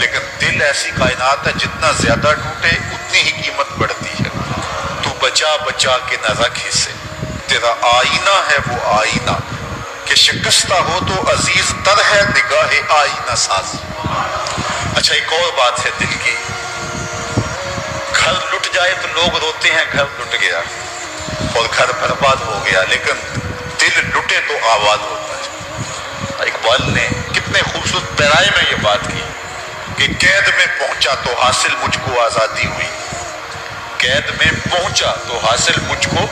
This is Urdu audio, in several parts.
لیکن دل ایسی کائنات ہے جتنا زیادہ ٹوٹے اتنی ہی قیمت بڑھتی ہے. تو بچا بچا کے نہ رکھ اسے، تیرا آئینہ ہے وہ آئینہ کہ شکستہ ہو تو عزیز تر ہے نگاہ آئینہ ساز. اچھا ایک اور بات ہے دل کی، گھر لٹ جائے تو لوگ روتے ہیں گھر لٹ گیا اور گھر برباد ہو گیا، لیکن دل لٹے تو آباد ہوتا ہے. اقبال نے کتنے خوبصورت پیرائے میں یہ بات کی کہ قید میں پہنچا تو حاصل مجھ کو آزادی ہوئی. قید میں پہنچا تو حاصل مجھ کو،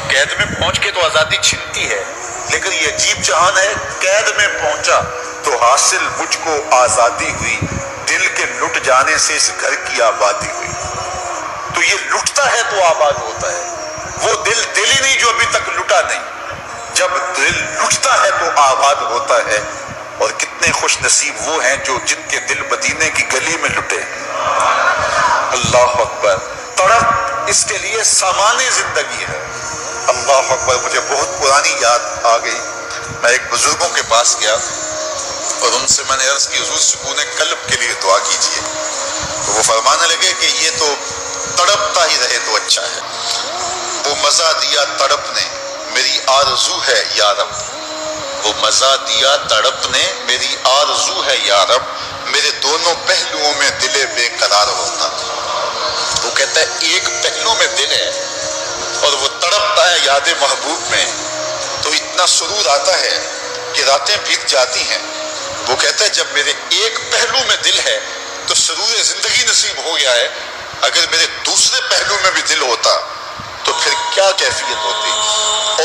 قید میں پہنچ کے تو آزادی چھنتی ہے، لیکن یہ عجیب جہان ہے، قید میں پہنچا تو حاصل مجھ کو آزادی ہوئی، دل کے لٹ جانے سے اس گھر کی آبادی ہوئی. تو یہ لٹتا ہے تو آباد ہوتا ہے، وہ دل دل ہی نہیں جو ابھی تک لٹا نہیں. جب دل لٹتا ہے تو آباد ہوتا ہے. اور کتنے خوش نصیب وہ ہیں جو جن کے دل مدینے کی گلی میں لٹے. اللہ اکبر. تڑپ اس کے لیے سامان زندگی ہے. اللہ اکبر. مجھے بہت پرانی یاد آ گئی. میں ایک بزرگوں کے پاس گیا اور ان سے میں نے عرض کی حضور سکون قلب کے لیے دعا کیجیے. تو وہ فرمانے لگے کہ یہ تو تڑپتا ہی رہے تو اچھا ہے. وہ مزہ دیا تڑپ نے میری آرزو ہے یا رب، وہ مزہ دیا تڑپ نے میری آرزو ہے یا رب، میرے دونوں پہلوؤں میں دل بے قرار ہوتا. وہ کہتا ہے ایک پہلو میں دل ہے اور وہ تڑپتا ہے یاد محبوب میں، تو اتنا سرور آتا ہے کہ راتیں بیت جاتی ہیں. وہ کہتا ہے جب میرے ایک پہلو میں دل ہے تو سرور زندگی نصیب ہو گیا ہے، اگر میرے دوسرے پہلو میں بھی دل ہوتا تو پھر کیا کیفیت ہوتی.